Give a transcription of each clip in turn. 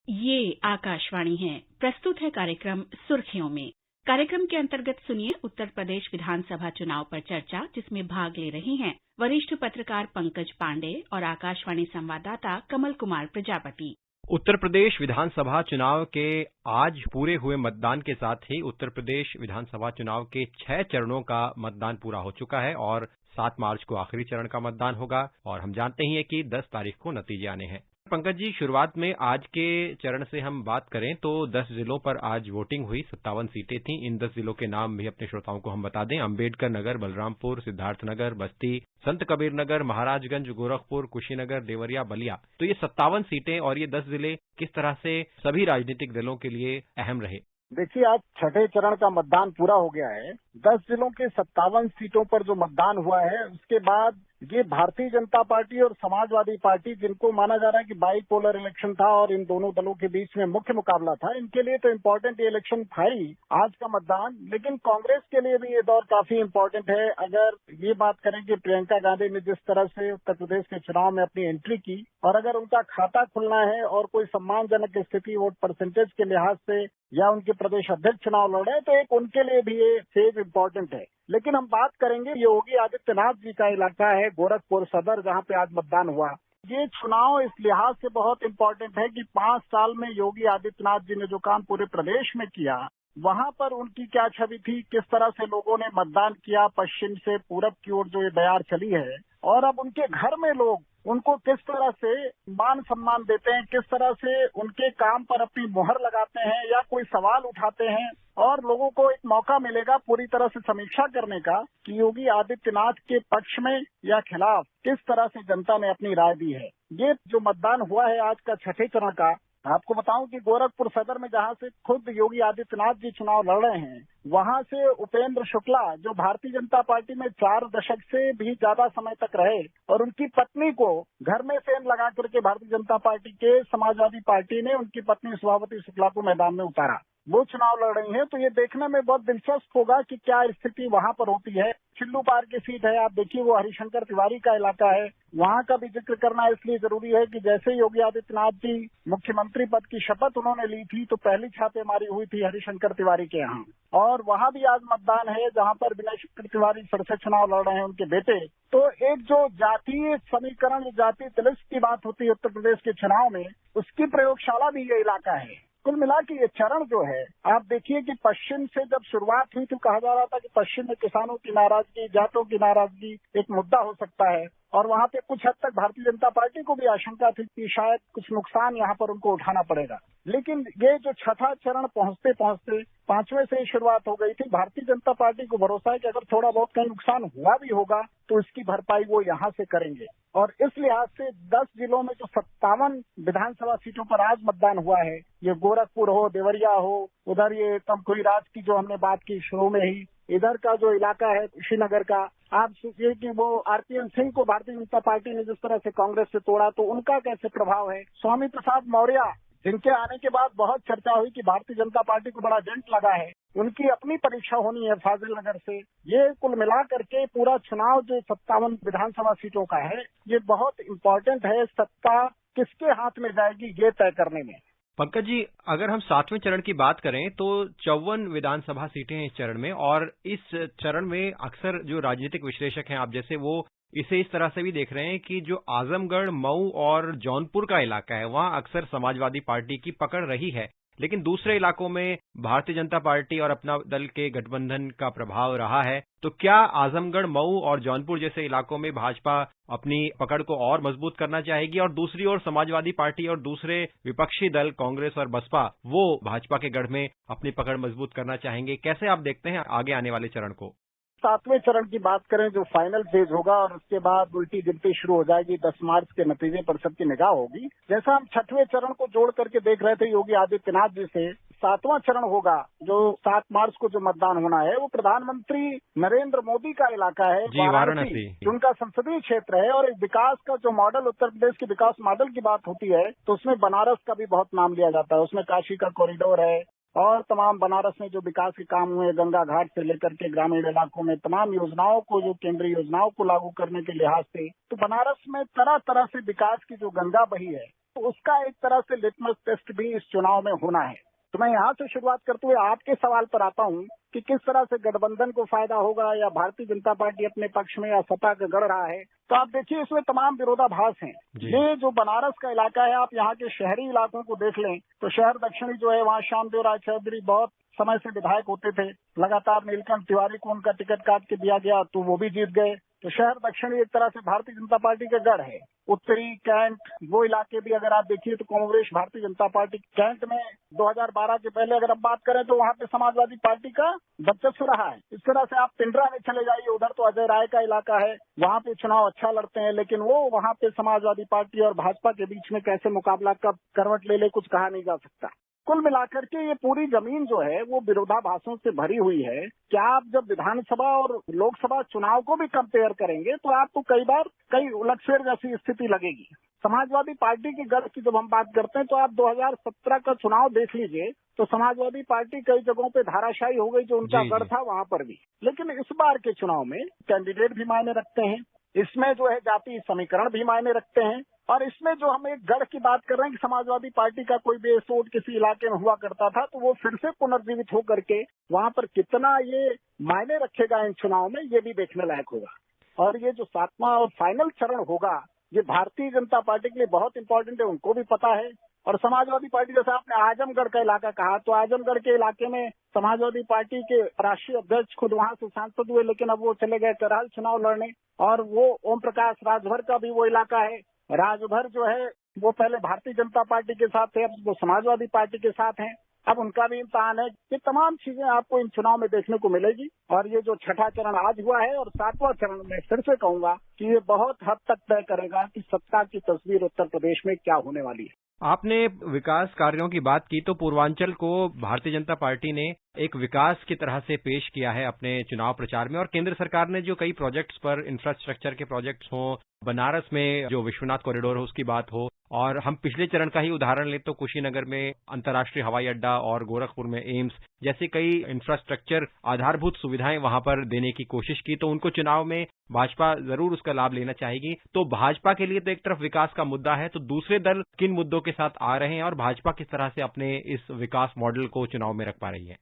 ये आकाशवाणी है। प्रस्तुत है कार्यक्रम सुर्खियों में। कार्यक्रम के अंतर्गत सुनिए उत्तर प्रदेश विधानसभा चुनाव पर चर्चा, जिसमें भाग ले रहे हैं वरिष्ठ पत्रकार पंकज पांडे और आकाशवाणी संवाददाता कमल कुमार प्रजापति। उत्तर प्रदेश विधानसभा चुनाव के आज पूरे हुए मतदान के साथ ही उत्तर प्रदेश विधानसभा चुनाव के 6 चरणों का मतदान पूरा हो चुका है और 7 मार्च को आखिरी चरण का मतदान होगा और हम जानते ही हैं कि 10 तारीख को नतीजे आने हैं। पंकज जी, शुरुआत में आज के चरण से हम बात करें तो 10 जिलों पर आज वोटिंग हुई, 57 सीटें थीं। इन 10 जिलों के नाम भी अपने श्रोताओं को हम बता दें। अम्बेडकर नगर, बलरामपुर, सिद्धार्थनगर, बस्ती, संत कबीर नगर, महाराजगंज, गोरखपुर, कुशीनगर, देवरिया, बलिया। तो ये 57 सीटें और ये 10 जिले किस तरह से सभी राजनीतिक दलों के लिए अहम रहे? देखिए, आज छठे चरण का मतदान पूरा हो गया है। 10 जिलों के 57 सीटों पर जो मतदान हुआ है, उसके बाद ये भारतीय जनता पार्टी और समाजवादी पार्टी, जिनको माना जा रहा है कि बाई पोलर इलेक्शन था और इन दोनों दलों के बीच में मुख्य मुकाबला था, इनके लिए तो इम्पोर्टेंट ये इलेक्शन था ही आज का मतदान। लेकिन कांग्रेस के लिए भी ये दौर काफी इम्पोर्टेंट है। अगर ये बात करें कि प्रियंका गांधी ने जिस तरह से उत्तर प्रदेश के चुनाव में अपनी एंट्री की और अगर उनका खाता खुलना है और कोई सम्मानजनक स्थिति वोट परसेंटेज के लिहाज से या उनके प्रदेश अध्यक्ष चुनाव लड़ रहे हैं, तो एक उनके लिए भी ये फेज इम्पोर्टेंट है। लेकिन हम बात करेंगे योगी आदित्यनाथ जी का इलाका है गोरखपुर सदर, जहां पे आज मतदान हुआ। ये चुनाव इस लिहाज से बहुत इम्पोर्टेंट है कि 5 साल में योगी आदित्यनाथ जी ने जो काम पूरे प्रदेश में किया, वहां पर उनकी क्या छवि थी, किस तरह से लोगों ने मतदान किया, पश्चिम से पूरब की ओर जो ये बयार चली है, और अब उनके घर में लोग उनको किस तरह से मान सम्मान देते हैं, किस तरह से उनके काम पर अपनी मोहर लगाते हैं या कोई सवाल उठाते हैं, और लोगों को एक मौका मिलेगा पूरी तरह से समीक्षा करने का कि योगी आदित्यनाथ के पक्ष में या खिलाफ किस तरह से जनता ने अपनी राय दी है। ये जो मतदान हुआ है आज का छठे चरण का, आपको बताऊं कि गोरखपुर सदर में जहां से खुद योगी आदित्यनाथ जी चुनाव लड़ रहे हैं, वहां से उपेंद्र शुक्ला, जो भारतीय जनता पार्टी में 4 दशक से भी ज्यादा समय तक रहे और उनकी पत्नी को घर में सेंध लगा करके भारतीय जनता पार्टी के समाजवादी पार्टी ने उनकी पत्नी सुभावती शुक्ला को मैदान में उतारा, वो चुनाव लड़ रही हैं। तो ये देखने में बहुत दिलचस्प होगा कि क्या स्थिति वहां पर होती है। चिल्लू पार की सीट है, आप देखिए वो हरिशंकर तिवारी का इलाका है। वहां का भी जिक्र करना इसलिए जरूरी है कि जैसे योगी आदित्यनाथ जी मुख्यमंत्री पद की शपथ उन्होंने ली थी, तो पहली छापेमारी हुई थी हरिशंकर तिवारी के यहाँ, और वहां भी आज मतदान है जहां पर विनय शंकर तिवारी फिर से चुनाव लड़ रहे हैं, उनके बेटे। तो एक जो जातीय समीकरण, जातीय तिलिस्म की बात होती है उत्तर प्रदेश के चुनाव में, उसकी प्रयोगशाला भी ये इलाका है। कुल मिला के ये चरण जो है, आप देखिए कि पश्चिम से जब शुरुआत हुई तो कहा जा रहा था कि पश्चिम में किसानों की नाराजगी, जाटों की नाराजगी एक मुद्दा हो सकता है, और वहां पे कुछ हद तक भारतीय जनता पार्टी को भी आशंका थी कि शायद कुछ नुकसान यहाँ पर उनको उठाना पड़ेगा। लेकिन ये जो छठा चरण पहुंचते पहुंचते 5वें से ही शुरुआत हो गई थी। भारतीय जनता पार्टी को भरोसा है कि अगर थोड़ा बहुत कहीं नुकसान हुआ भी होगा तो इसकी भरपाई वो यहाँ से करेंगे। और इस लिहाज से 10 जिलों में जो 57 विधानसभा सीटों पर आज मतदान हुआ है, ये गोरखपुर हो, देवरिया हो, उधर ये तमकुहीराज की जो हमने बात की शुरू में ही, इधर का जो इलाका है कुशीनगर का, आप सोचिए कि वो आरपीएन सिंह को भारतीय जनता पार्टी ने जिस तरह से कांग्रेस से तोड़ा, तो उनका कैसे प्रभाव है। स्वामी प्रसाद मौर्य, जिनके आने के बाद बहुत चर्चा हुई कि भारतीय जनता पार्टी को बड़ा जंट लगा है, उनकी अपनी परीक्षा होनी है फाजिल नगर से। ये कुल मिला करके पूरा चुनाव जो 57 विधानसभा सीटों का है, ये बहुत इम्पोर्टेंट है। सत्ता किसके हाथ में जाएगी ये तय करने में। पंकज जी, अगर हम 7वें चरण की बात करें तो 54 विधानसभा सीटें हैं इस चरण में, और इस चरण में अक्सर जो राजनीतिक विश्लेषक हैं आप जैसे, वो इसे इस तरह से भी देख रहे हैं कि जो आजमगढ़, मऊ और जौनपुर का इलाका है, वहां अक्सर समाजवादी पार्टी की पकड़ रही है, लेकिन दूसरे इलाकों में भारतीय जनता पार्टी और अपना दल के गठबंधन का प्रभाव रहा है। तो क्या आजमगढ़, मऊ और जौनपुर जैसे इलाकों में भाजपा अपनी पकड़ को और मजबूत करना चाहेगी, और दूसरी ओर समाजवादी पार्टी और दूसरे विपक्षी दल कांग्रेस और बसपा, वो भाजपा के गढ़ में अपनी पकड़ मजबूत करना चाहेंगे? कैसे आप देखते हैं आगे आने वाले चरण को? 7वें चरण की बात करें जो फाइनल फेज होगा, और उसके बाद उल्टी गिनती शुरू हो जाएगी। 10 मार्च के नतीजे पर सबकी निगाह होगी। जैसा हम 6वें चरण को जोड़ करके देख रहे थे योगी आदित्यनाथ जी से, 7वां चरण होगा जो 7 मार्च को जो मतदान होना है, वो प्रधानमंत्री नरेंद्र मोदी का इलाका है, वाराणसी, उनका संसदीय क्षेत्र है। और विकास का जो मॉडल, उत्तर प्रदेश के विकास मॉडल की बात होती है, तो उसमें बनारस का भी बहुत नाम लिया जाता है। उसमें काशी का कॉरिडोर है और तमाम बनारस में जो विकास के काम हुए, गंगा घाट से लेकर के ग्रामीण इलाकों में तमाम योजनाओं को, जो केंद्रीय योजनाओं को लागू करने के लिहाज से, तो बनारस में तरह तरह से विकास की जो गंगा बही है, तो उसका एक तरह से लिटमस टेस्ट भी इस चुनाव में होना है। तो मैं यहाँ से शुरुआत करते हुए आपके सवाल पर आता हूँ कि किस तरह से गठबंधन को फायदा होगा या भारतीय जनता पार्टी अपने पक्ष में या सत्ता का गढ़ रहा है। तो आप देखिए इसमें तमाम विरोधाभास हैं। ये जो बनारस का इलाका है, आप यहाँ के शहरी इलाकों को देख लें तो शहर दक्षिणी जो है वहाँ श्यामदेव राय चौधरी बहुत समय से विधायक होते थे। लगातार नीलकंठ तिवारी को उनका टिकट काट के दिया गया तो वो भी जीत गए। तो शहर दक्षिणी एक तरह से भारतीय जनता पार्टी का गढ़ है। उत्तरी कैंट वो इलाके भी अगर आप देखिए तो कांग्रेस भारतीय जनता पार्टी कैंट में 2012 के पहले अगर आप बात करें तो वहाँ पे समाजवादी पार्टी का वर्चस्व रहा है। इस तरह से आप पिंडरा में चले जाइए, उधर तो अजय राय का इलाका है, वहाँ पे चुनाव अच्छा लड़ते हैं, लेकिन वो वहाँ पे समाजवादी पार्टी और भाजपा के बीच में कैसे मुकाबला कब करवट ले कुछ कहा नहीं जा सकता। कुल मिलाकर के ये पूरी जमीन जो है वो विरोधाभासों से भरी हुई है। क्या आप जब विधानसभा और लोकसभा चुनाव को भी कंपेयर करेंगे तो आपको कई बार कई उलटफेर जैसी स्थिति लगेगी। समाजवादी पार्टी के गढ़ की जब हम बात करते हैं तो आप 2017 का चुनाव देख लीजिए तो समाजवादी पार्टी कई जगहों पे धाराशायी हो गई, जो उनका गढ़ था वहां पर भी। लेकिन इस बार के चुनाव में कैंडिडेट भी मायने रखते हैं, इसमें जो है जातीय समीकरण भी मायने रखते हैं, और इसमें जो हम एक गढ़ की बात कर रहे हैं कि समाजवादी पार्टी का कोई बेस वोट किसी इलाके में हुआ करता था तो वो फिर से पुनर्जीवित होकर के वहां पर कितना ये मायने रखेगा इन चुनाव में, ये भी देखने लायक होगा। और ये जो 7वां और फाइनल चरण होगा ये भारतीय जनता पार्टी के लिए बहुत इंपॉर्टेंट है, उनको भी पता है। और समाजवादी पार्टी, जैसे आपने आजमगढ़ का इलाका कहा, तो आजमगढ़ के इलाके में समाजवादी पार्टी के राष्ट्रीय अध्यक्ष खुद वहां से सांसद हुए, लेकिन अब वो चले गए करहाल चुनाव लड़ने। और वो ओम प्रकाश राजभर का भी वो इलाका है। राजभर जो है वो पहले भारतीय जनता पार्टी के साथ थे, अब वो समाजवादी पार्टी के साथ हैं। अब उनका भी इम्तिहान है। ये तमाम चीजें आपको इन चुनाव में देखने को मिलेगी। और ये जो छठा चरण आज हुआ है और 7वां चरण में फिर से कहूंगा कि ये बहुत हद तक तय करेगा कि सत्ता की तस्वीर उत्तर प्रदेश में क्या होने वाली है। आपने विकास कार्यों की बात की तो पूर्वांचल को भारतीय जनता पार्टी ने एक विकास की तरह से पेश किया है अपने चुनाव प्रचार में, और केंद्र सरकार ने जो कई प्रोजेक्ट्स पर इंफ्रास्ट्रक्चर के प्रोजेक्ट्स हों, बनारस में जो विश्वनाथ कॉरिडोर हो उसकी बात हो, और हम पिछले चरण का ही उदाहरण लें तो कुशीनगर में अंतर्राष्ट्रीय हवाई अड्डा और गोरखपुर में एम्स जैसी कई इंफ्रास्ट्रक्चर आधारभूत सुविधाएं वहां पर देने की कोशिश की, तो उनको चुनाव में भाजपा जरूर उसका लाभ लेना चाहेगी। तो भाजपा के लिए तो एक तरफ विकास का मुद्दा है, तो दूसरे दल किन मुद्दों के साथ आ रहे हैं और भाजपा किस तरह से अपने इस विकास मॉडल को चुनाव में रख पा रही है?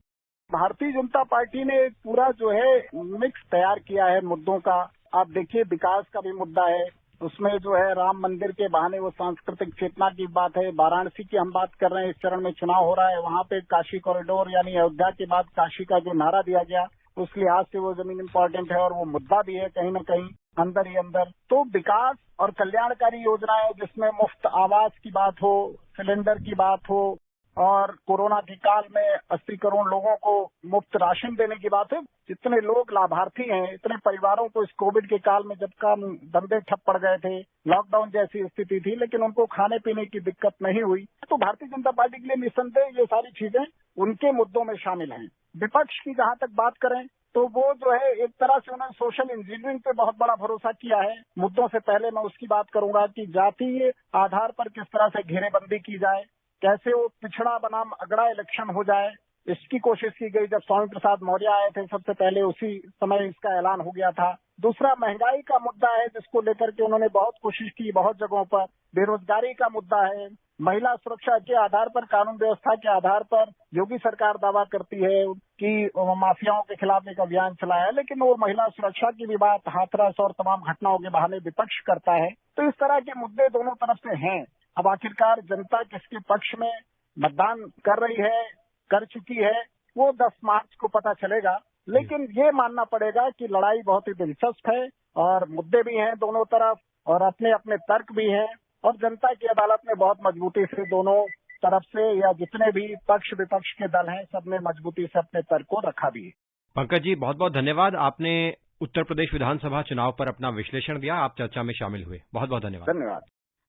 भारतीय जनता पार्टी ने एक पूरा जो है मिक्स तैयार किया है मुद्दों का। आप देखिए विकास का भी मुद्दा है, उसमें जो है राम मंदिर के बहाने वो सांस्कृतिक चेतना की बात है। वाराणसी की हम बात कर रहे हैं, इस चरण में चुनाव हो रहा है, वहां पे काशी कॉरिडोर यानी अयोध्या के बाद काशी का जो नारा दिया गया उस लिहाज से वो जमीन इम्पोर्टेंट है और वो मुद्दा भी है कहीं न कहीं अंदर ही अंदर। तो विकास और कल्याणकारी योजनाएं जिसमें मुफ्त आवास की बात हो, सिलेंडर की बात हो, और कोरोना के काल में 80 करोड़ लोगों को मुफ्त राशन देने की बात है। जितने लोग लाभार्थी हैं, इतने परिवारों को इस कोविड के काल में जब काम धंधे ठप पड़ गए थे, लॉकडाउन जैसी स्थिति थी, लेकिन उनको खाने पीने की दिक्कत नहीं हुई, तो भारतीय जनता पार्टी के लिए निस्संदेह ये सारी चीजें उनके मुद्दों में शामिल हैं। विपक्ष की जहां तक बात करें तो वो जो है एक तरह से उन्होंने सोशल इंजीनियरिंग पे बहुत बड़ा भरोसा किया है। मुद्दों से पहले मैं उसकी बात करूंगा कि जातीय आधार पर किस तरह से घेरेबंदी की जाए, कैसे वो पिछड़ा बनाम अगड़ा इलेक्शन हो जाए, इसकी कोशिश की गई। जब स्वामी प्रसाद मौर्य आए थे सबसे पहले उसी समय इसका ऐलान हो गया था। दूसरा महंगाई का मुद्दा है जिसको लेकर के उन्होंने बहुत कोशिश की बहुत जगहों पर। बेरोजगारी का मुद्दा है। महिला सुरक्षा के आधार पर, कानून व्यवस्था के आधार पर योगी सरकार दावा करती है कि माफियाओं के खिलाफ एक अभियान चलाया है, लेकिन वो महिला सुरक्षा की भी बात हाथरस और तमाम घटनाओं के बहाने विपक्ष करता है। तो इस तरह के मुद्दे दोनों तरफ से हैं। अब आखिरकार जनता किसके पक्ष में मतदान कर रही है, कर चुकी है, वो 10 मार्च को पता चलेगा। लेकिन ये मानना पड़ेगा कि लड़ाई बहुत ही दिलचस्प है और मुद्दे भी हैं दोनों तरफ और अपने अपने तर्क भी हैं, और जनता की अदालत में बहुत मजबूती से दोनों तरफ से या जितने भी पक्ष विपक्ष के दल हैं सबने मजबूती से अपने तर्क को रखा भी है। पंकज जी, बहुत बहुत धन्यवाद। आपने उत्तर प्रदेश विधानसभा चुनाव पर अपना विश्लेषण दिया, आप चर्चा में शामिल हुए, बहुत बहुत धन्यवाद। धन्यवाद।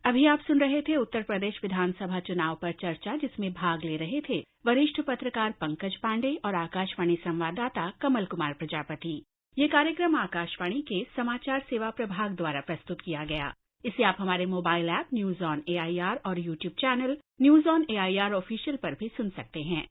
अभी आप सुन रहे थे उत्तर प्रदेश विधानसभा चुनाव पर चर्चा, जिसमें भाग ले रहे थे वरिष्ठ पत्रकार पंकज पांडे और आकाशवाणी संवाददाता कमल कुमार प्रजापति। ये कार्यक्रम आकाशवाणी के समाचार सेवा प्रभाग द्वारा प्रस्तुत किया गया। इसे आप हमारे mobile app news on AIR और YouTube channel news on AIR official पर भी सुन सकते हैं।